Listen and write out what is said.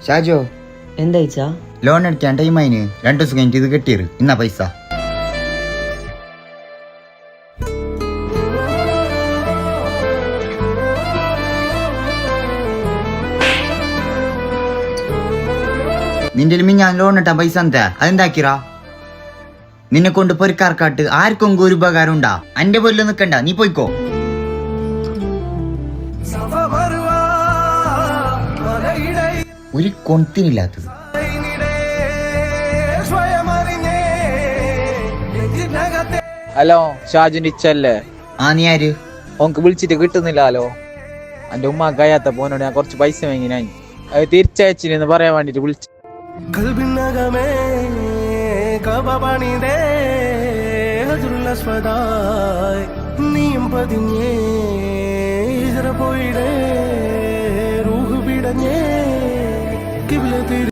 ഷാജോ എന്താ ലോൺ അടിക്കാൻ ടൈം ആയിന് 2 ദിവസം കഴിഞ്ഞിട്ട് ഇത് കെട്ടിയത് ഇന്നാ പൈസ. നിന്റെ ഞാൻ ലോൺ ഇട്ടാ പൈസ എന്താ അതെന്താക്കിറാ? നിന്നെ കൊണ്ട് പൊരിക്കാർക്കാട്ട് ആർക്കും ഒരു ഉപകാരം ഉണ്ടാ? അന്റെ പോലും നിക്കണ്ട, നീ പോയിക്കോ. ഒരു കൊണത്തിനില്ലാത്തത്. ഹലോ, ഷാജുന്റെ ഇച്ചല്ലേ? ആ, നീ ആര്? ഓക്ക് വിളിച്ചിട്ട് കിട്ടുന്നില്ലല്ലോ. എന്റെ ഉമ്മ കഴിയാത്ത പോനോട് ഞാൻ കുറച്ച് പൈസ വാങ്ങി, ഞാൻ അത് തിരിച്ചയച്ചിന്ന് പറയാൻ വേണ്ടിട്ട് വിളിച്ചു. നീയും പതിഞ്ഞേ പോയിടേ റൂഹ് പിടഞ്ഞേ.